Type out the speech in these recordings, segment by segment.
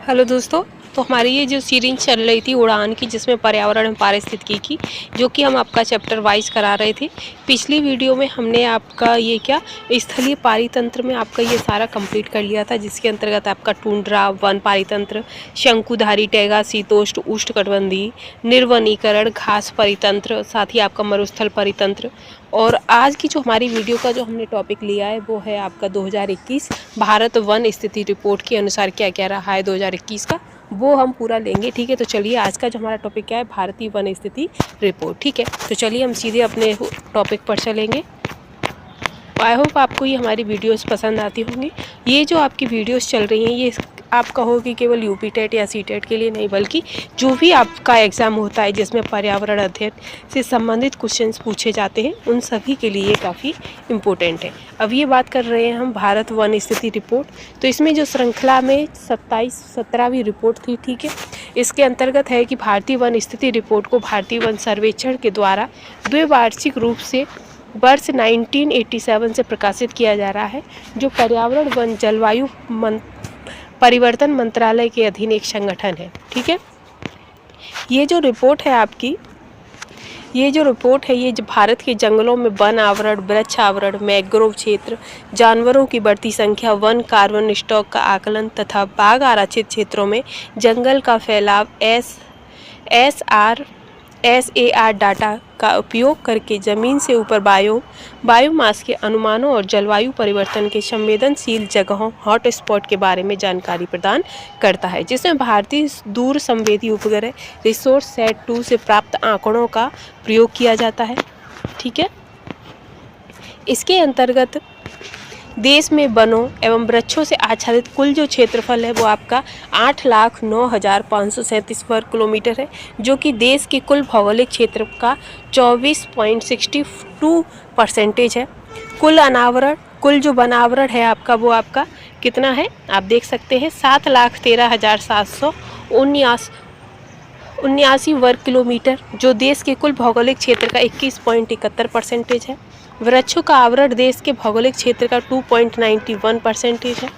Hello दोस्तों। तो हमारी ये जो सीरीज चल रही थी उड़ान की, जिसमें पर्यावरण और पारिस्थितिकी की, जो कि हम आपका चैप्टर वाइज करा रहे थे। पिछली वीडियो में हमने आपका ये क्या स्थलीय पारितंत्र में आपका ये सारा कंप्लीट कर लिया था, जिसके अंतर्गत आपका टुंड्रा वन पारितंत्र, शंकुधारी टैगा शीतोष्ण उष्णकटिबंधीय, निर्वनीकरण घास परितंत्र, साथ ही आपका मरुस्थल परितंत्र। और आज की जो हमारी वीडियो का जो हमने टॉपिक लिया है वो है आपका 2021 भारत वन स्थिति रिपोर्ट के अनुसार क्या क्या रहा है 2021 का, वो हम पूरा लेंगे। ठीक है, तो चलिए आज का जो हमारा टॉपिक क्या है, भारतीय वन स्थिति रिपोर्ट। ठीक है, तो चलिए हम सीधे अपने टॉपिक पर चलेंगे। आई होप आपको ये हमारी वीडियोस पसंद आती होंगी। ये जो आपकी वीडियोस चल रही हैं ये आप कहोगे केवल यूपी टेट या सी टेट के लिए नहीं, बल्कि जो भी आपका एग्ज़ाम होता है जिसमें पर्यावरण अध्ययन से संबंधित क्वेश्चंस पूछे जाते हैं उन सभी के लिए ये काफ़ी इम्पोर्टेंट है। अब ये बात कर रहे हैं हम भारत वन स्थिति रिपोर्ट। तो इसमें जो श्रृंखला में 17वीं रिपोर्ट थी, ठीक है, इसके अंतर्गत है कि भारतीय वन स्थिति रिपोर्ट को भारतीय वन सर्वेक्षण के द्वारा द्विवार्षिक रूप से वर्ष 1987 से प्रकाशित किया जा रहा है, जो पर्यावरण वन जलवायु परिवर्तन मंत्रालय के अधीन एक संगठन है। ठीक है, ये जो रिपोर्ट है आपकी, ये जो रिपोर्ट है ये भारत के जंगलों में वन आवरण, वृक्ष आवरण, मैंग्रोव क्षेत्र, जानवरों की बढ़ती संख्या, वन कार्बन स्टॉक का आकलन तथा बाघ आरक्षित क्षेत्रों में जंगल का फैलाव SAR डाटा का उपयोग करके ज़मीन से ऊपर बायोमास के अनुमानों और जलवायु परिवर्तन के संवेदनशील जगहों हॉटस्पॉट के बारे में जानकारी प्रदान करता है, जिसमें भारतीय दूर संवेदी उपग्रह रिसोर्स सेट 2 से प्राप्त आंकड़ों का प्रयोग किया जाता है। ठीक है, इसके अंतर्गत देश में वनों एवं वृक्षों से आच्छादित कुल जो क्षेत्रफल है वो आपका 8,09,537 वर्ग किलोमीटर है, जो कि देश के कुल भौगोलिक क्षेत्र का 24.62% है। कुल जो वनावरण है आपका वो आपका कितना है, आप देख सकते हैं 7,13,779 वर्ग किलोमीटर, जो देश के कुल भौगोलिक क्षेत्र का 21.71% है। वृक्षों का आवरण देश के भौगोलिक क्षेत्र का 2.91% है।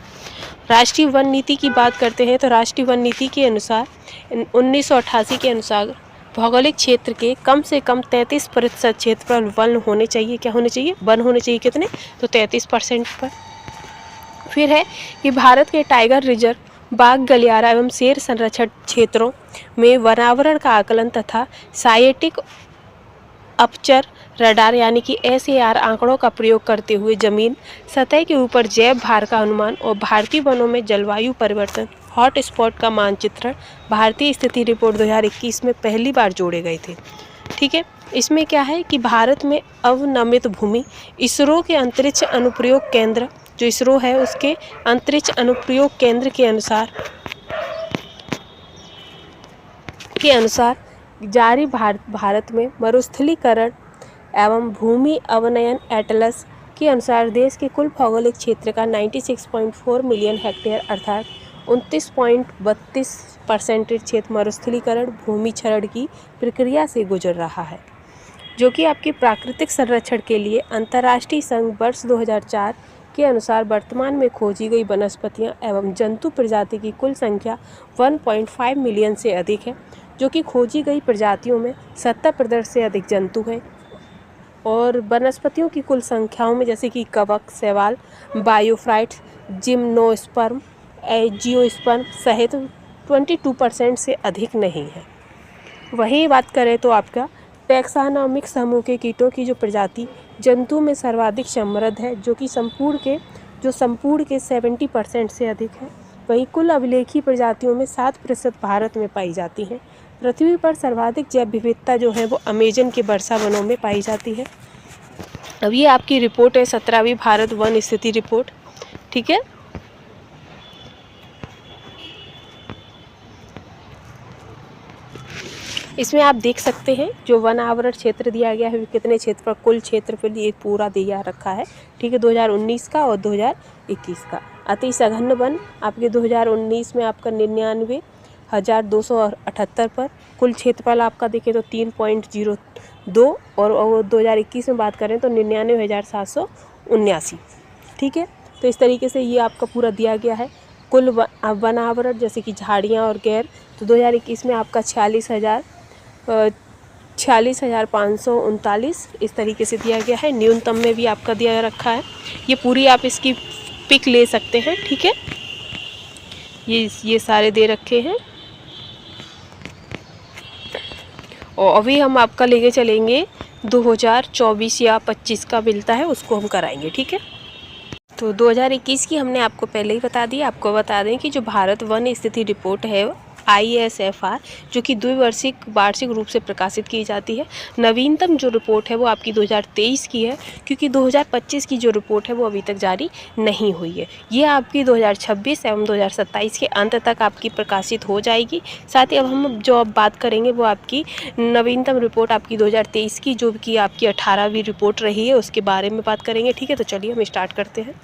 राष्ट्रीय वन नीति की बात करते हैं तो राष्ट्रीय वन नीति के अनुसार 1988 के अनुसार भौगोलिक क्षेत्र के कम से कम 33% क्षेत्र पर वन होने चाहिए। क्या होने चाहिए? वन होने चाहिए। कितने? तो 33% पर। फिर है कि भारत के टाइगर रिजर्व, बाघ गलियारा एवं शेर संरक्षण क्षेत्रों में वनावरण का आकलन तथा साइटेक अपचर रडार यानी कि SAR आंकड़ों का प्रयोग करते हुए जमीन सतह के ऊपर जैव भार का अनुमान और भारतीय वनों में जलवायु परिवर्तन हॉटस्पॉट का मानचित्रण भारतीय स्थिति रिपोर्ट 2021 में पहली बार जोड़े गए थे। ठीक है, इसमें क्या है कि भारत में अवनमित भूमि, इसरो के अंतरिक्ष अनुप्रयोग केंद्र, जो इसरो है उसके अंतरिक्ष अनुप्रयोग केंद्र के अनुसार जारी भारत में मरुस्थलीकरण एवं भूमि अवनयन एटलस के अनुसार देश के कुल भौगोलिक क्षेत्र का 96.4 मिलियन हेक्टेयर अर्थात 29.32% क्षेत्र मरुस्थलीकरण भूमि क्षरण की प्रक्रिया से गुजर रहा है, जो कि आपके प्राकृतिक संरक्षण के लिए अंतर्राष्ट्रीय संघ वर्ष 2004 के अनुसार वर्तमान में खोजी गई वनस्पतियां एवं जंतु प्रजाति की कुल संख्या 1.5 मिलियन से अधिक है, जो कि खोजी गई प्रजातियों में 70% से अधिक जंतु हैं और वनस्पतियों की कुल संख्याओं में जैसे कि कवक, शैवाल, बायोफाइट्स, जिम्नोस्पर्म, जियोस्पर्म सहित 22% से अधिक नहीं है। वहीं बात करें तो आपका टैक्सानॉमिक समूह के कीटों की जो प्रजाति जंतु में सर्वाधिक समृद्ध है, जो कि संपूर्ण के 70% से अधिक है। वहीं कुल अभिलेखीय प्रजातियों में 7% भारत में पाई जाती हैं। पृथ्वी पर सर्वाधिक जैव विविधता जो है वो अमेजन के वर्षा वनों में पाई जाती है। अब ये आपकी रिपोर्ट है 17वीं भारत वन स्थिति रिपोर्ट। ठीक है, इसमें आप देख सकते हैं जो वन आवरण क्षेत्र दिया गया है कितने क्षेत्र पर, कुल क्षेत्र पर ये पूरा दिया रखा है। ठीक है, 2019 का और 2021 का। अति सघन वन आपके 2019 में आपका 99,278 पर, कुल क्षेत्रफल आपका देखें तो 3.02 और 2021 में बात करें तो 99,779। ठीक है, तो इस तरीके से ये आपका पूरा दिया गया है। कुल वन आवरण जैसे कि झाड़ियाँ और गैर, तो 2021 में आपका 46,539 इस तरीके से दिया गया है। न्यूनतम में भी आपका दिया रखा है। ये पूरी आप इसकी पिक ले सकते हैं, ठीक है। ये सारे दे रखे हैं। और अभी हम आपका लेके चलेंगे 2024 या 25 का मिलता है, उसको हम कराएंगे, ठीक है। तो 2021 की हमने आपको पहले ही बता दी। आपको बता दें कि जो भारत वन स्थिति रिपोर्ट है ISFR, जो कि द्विवार्षिक वार्षिक रूप से प्रकाशित की जाती है। नवीनतम जो रिपोर्ट है वो आपकी 2023 की है, क्योंकि 2025 की जो रिपोर्ट है वो अभी तक जारी नहीं हुई है। ये आपकी 2026 एवं 2027 के अंत तक आपकी प्रकाशित हो जाएगी। साथ ही अब हम जो बात करेंगे वो आपकी नवीनतम रिपोर्ट आपकी 2023 की, जो कि आपकी 18वीं रिपोर्ट रही है, उसके बारे में बात करेंगे, ठीक है। तो चलिए हम स्टार्ट करते हैं।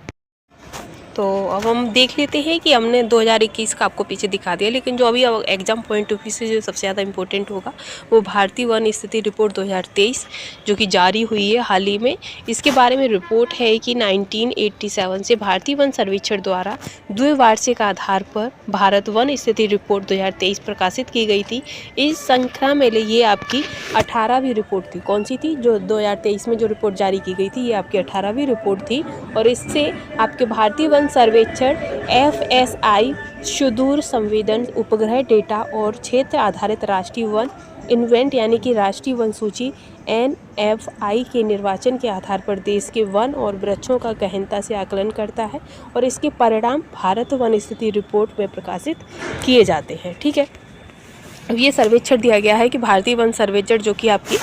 तो अब हम देख लेते हैं कि हमने 2021 का आपको पीछे दिखा दिया, लेकिन जो अभी एग्जाम पॉइंट ऑफ व्यू से जो सबसे ज़्यादा इंपॉर्टेंट होगा वो भारतीय वन स्थिति रिपोर्ट 2023 जो कि जारी हुई है हाल ही में। इसके बारे में रिपोर्ट है कि 1987 से भारतीय वन सर्वेक्षण द्वारा द्विवार्षिक आधार पर भारत वन स्थिति रिपोर्ट 2023 प्रकाशित की गई थी। इस संख्या में ये आपकी 18वीं रिपोर्ट थी। कौन सी थी? जो 2023 में जो रिपोर्ट जारी की गई थी, ये आपकी 18वीं रिपोर्ट थी। और इससे आपके भारतीय वन सर्वेक्षण FSI सुदूर संवेदन उपग्रह डेटा और क्षेत्र आधारित राष्ट्रीय वन इन्वेंट यानी कि राष्ट्रीय वन सूची NFI के निर्वाचन के आधार पर देश के वन और वृक्षों का गहनता से आकलन करता है और इसके परिणाम भारत वन स्थिति रिपोर्ट में प्रकाशित किए जाते हैं, ठीक है। अब ये सर्वेक्षण दिया गया है कि भारतीय वन सर्वेक्षण जो कि आपकी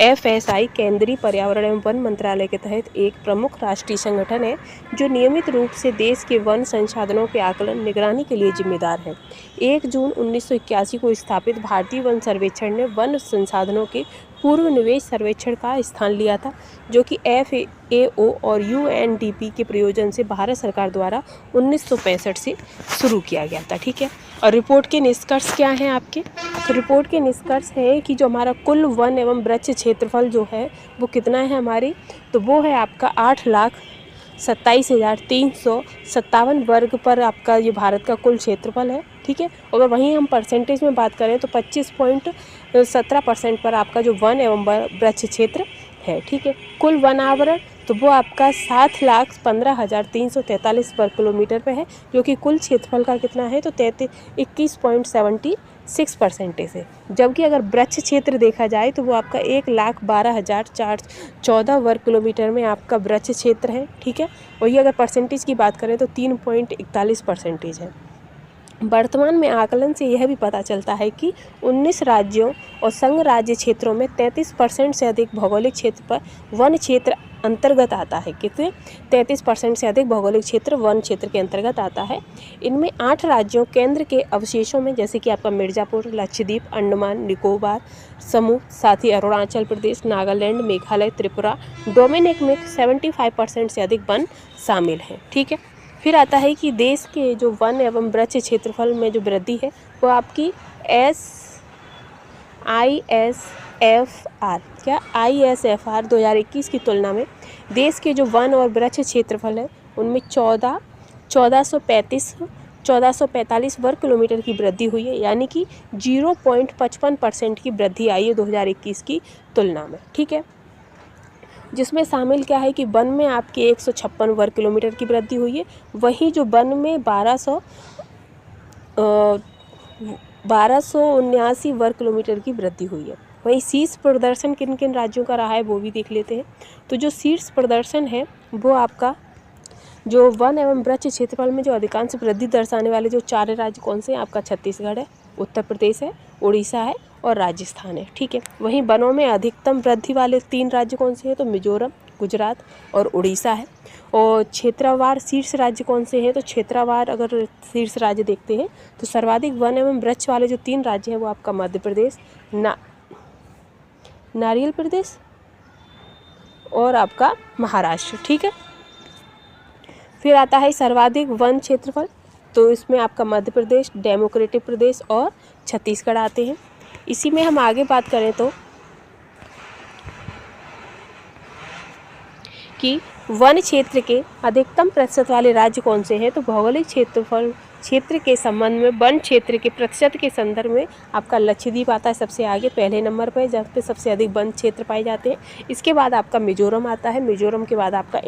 FSI केंद्रीय पर्यावरण एवं वन मंत्रालय के तहत एक प्रमुख राष्ट्रीय संगठन है, जो नियमित रूप से देश के वन संसाधनों के आकलन निगरानी के लिए जिम्मेदार है। 1 जून 1981 को स्थापित भारतीय वन सर्वेक्षण ने वन संसाधनों के पूर्व निवेश सर्वेक्षण का स्थान लिया था, जो कि FAO और UNDP के प्रयोजन से भारत सरकार द्वारा 1965 से शुरू किया गया था, ठीक है। और रिपोर्ट के निष्कर्ष क्या हैं आपके? तो रिपोर्ट के निष्कर्ष है कि जो हमारा कुल वन एवं वृक्ष क्षेत्रफल जो है वो कितना है हमारी, तो वो है आपका 8,27,357 वर्ग पर आपका ये भारत का कुल क्षेत्रफल है, ठीक है। अगर वहीं हम परसेंटेज में बात करें तो 25.17% पर आपका जो वन एवं वृक्ष क्षेत्र है, ठीक है। कुल वन आवरण तो वो आपका 7,15,343 वर्ग किलोमीटर पे है, जो कि कुल क्षेत्रफल का कितना है तो 21.76% है। जबकि अगर वृक्ष क्षेत्र देखा जाए तो वो आपका 1,12,414 वर्ग किलोमीटर में आपका वृक्ष क्षेत्र है, ठीक है। और ये अगर परसेंटेज की बात करें तो 3.41% है। वर्तमान में आकलन से यह भी पता चलता है कि 19 राज्यों और संघ राज्य क्षेत्रों में 33% से अधिक भौगोलिक क्षेत्र पर वन क्षेत्र अंतर्गत आता है। कितने? 33% से अधिक भौगोलिक क्षेत्र वन क्षेत्र के अंतर्गत आता है। इनमें 8 राज्यों केंद्र के अवशेषों में, जैसे कि आपका मिर्ज़ापुर, लक्षद्वीप, अंडमान निकोबार समूह, साथ ही अरुणाचल प्रदेश, नागालैंड, मेघालय, त्रिपुरा, डोमिनिक में 75% से अधिक वन शामिल हैं, ठीक है। फिर आता है कि देश के जो वन एवं वृक्ष क्षेत्रफल में जो वृद्धि है वो आपकी ISFR 2021 की तुलना में देश के जो वन और वृक्ष क्षेत्रफल है उनमें 1445 वर्ग किलोमीटर की वृद्धि हुई है, यानी कि 0.55% की वृद्धि आई है 2021 की तुलना में, ठीक है। जिसमें शामिल क्या है कि वन में आपके 156 वर्ग किलोमीटर की वृद्धि हुई है, वहीं जो वन में 1279 वर्ग किलोमीटर की वृद्धि हुई है। वहीं शीर्ष प्रदर्शन किन किन राज्यों का रहा है वो भी देख लेते हैं। तो जो शीर्ष प्रदर्शन है वो आपका जो वन एवं वृक्ष क्षेत्रफल में जो अधिकांश वृद्धि दर्शाने वाले जो 4 राज्य कौन से हैं, आपका छत्तीसगढ़ है, उत्तर प्रदेश है, उड़ीसा है और राजस्थान है, ठीक है। वहीं वनों में अधिकतम वृद्धि वाले 3 राज्य कौन से हैं, तो मिजोरम, गुजरात और उड़ीसा है। और क्षेत्रवार शीर्ष राज्य कौन से हैं, तो क्षेत्रवार अगर शीर्ष राज्य देखते हैं तो सर्वाधिक वन एवं वृक्ष वाले जो 3 राज्य हैं वो आपका मध्य प्रदेश, नारियल प्रदेश और आपका महाराष्ट्र, ठीक है। फिर आता है सर्वाधिक वन क्षेत्रफल, तो इसमें आपका मध्य प्रदेश, डेमोक्रेटिक प्रदेश और छत्तीसगढ़ आते हैं। इसी में हम आगे बात करें तो कि वन क्षेत्र के अधिकतम प्रतिशत वाले राज्य कौन से हैं, तो भौगोलिक क्षेत्रफल क्षेत्र के संबंध में वन क्षेत्र के प्रतिशत के संदर्भ में आपका लक्षद्वीप आता है सबसे आगे पहले नंबर पर, जहाँ पे सबसे अधिक वन क्षेत्र पाए जाते हैं। इसके बाद आपका मिजोरम आता है, मिजोरम के बाद आपका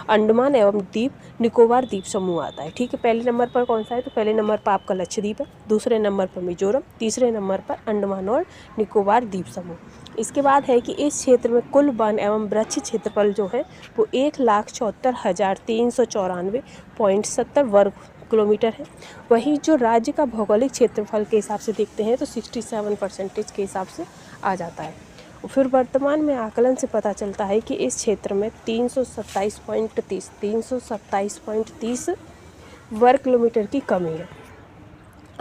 अंडमान एवं द्वीप निकोबार द्वीप समूह आता है। ठीक है, पहले नंबर पर कौन सा है, तो पहले नंबर पर आपका लक्षद्वीप है, दूसरे नंबर पर मिजोरम, तीसरे नंबर पर अंडमान और निकोबार द्वीप समूह। इसके बाद है कि इस क्षेत्र में कुल वन एवं वृक्ष क्षेत्रफल जो है वो 1,74,394.70 वर्ग किलोमीटर है। वहीं जो राज्य का भौगोलिक क्षेत्रफल के हिसाब से देखते हैं तो 67% के हिसाब से आ जाता है। फिर वर्तमान में आकलन से पता चलता है कि इस क्षेत्र में 327.30 वर्ग किलोमीटर की कमी है।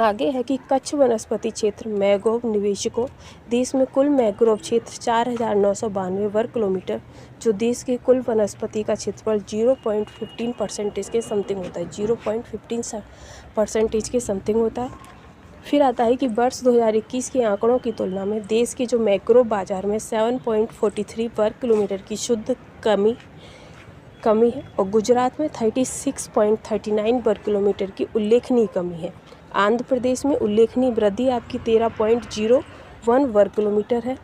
आगे है कि कच्छ वनस्पति क्षेत्र मैंग्रोव निवेशकों देश में कुल मैंग्रोव क्षेत्र 4,992 वर्ग किलोमीटर, जो देश के कुल वनस्पति का क्षेत्रफल 0.15% के समथिंग होता है, 0.15% के समथिंग होता है। फिर आता है कि वर्ष 2021 के आंकड़ों की तुलना में देश के जो मैंग्रोव बाजार में 7.43 वर्ग किलोमीटर की शुद्ध कमी है और गुजरात में 36.39 वर्ग किलोमीटर की उल्लेखनीय कमी है। आंध्र प्रदेश में उल्लेखनीय वृद्धि आपकी 13.01 वर्ग किलोमीटर है।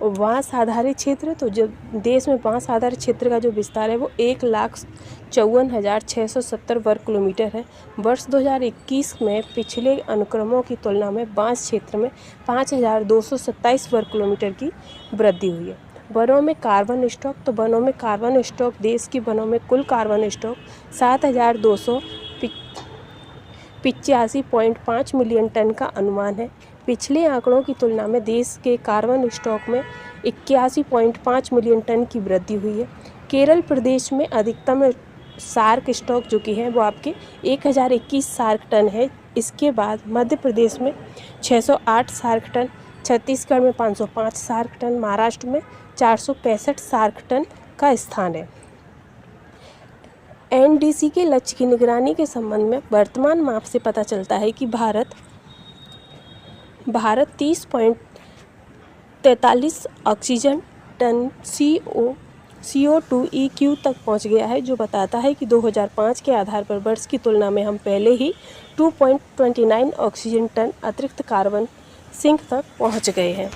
और बांस आधारित क्षेत्र, तो जब देश में बांस आधारित क्षेत्र का जो विस्तार है वो 1,54,670 वर्ग किलोमीटर है। वर्ष 2021 में पिछले अनुक्रमों की तुलना में बांस क्षेत्र में 5,227 वर्ग किलोमीटर की वृद्धि हुई है। वनों में कार्बन स्टॉक, तो वनों में कार्बन स्टॉक देश की वनों में कुल कार्बन स्टॉक 7,285.5 मिलियन टन का अनुमान है। पिछले आंकड़ों की तुलना में देश के कार्बन स्टॉक में 81.5 मिलियन टन की वृद्धि हुई है। केरल प्रदेश में अधिकतम सार्क स्टॉक जो कि है वो आपके 1021 सार्क टन है। इसके बाद मध्य प्रदेश में 608 सार्क टन, छत्तीसगढ़ में 505 सार्क टन, महाराष्ट्र में 465 सार्क टन का स्थान है। एनडीसी के लक्ष्य की निगरानी के संबंध में वर्तमान माप से पता चलता है कि Bharat 30.43 oxygen ton CO2 EQ तक पहुंच गया है, जो बताता है कि 2005 के आधार पर वर्ष की तुलना में हम पहले ही 2.29 ऑक्सीजन टन अतिरिक्त कार्बन सिंक तक पहुंच गए हैं।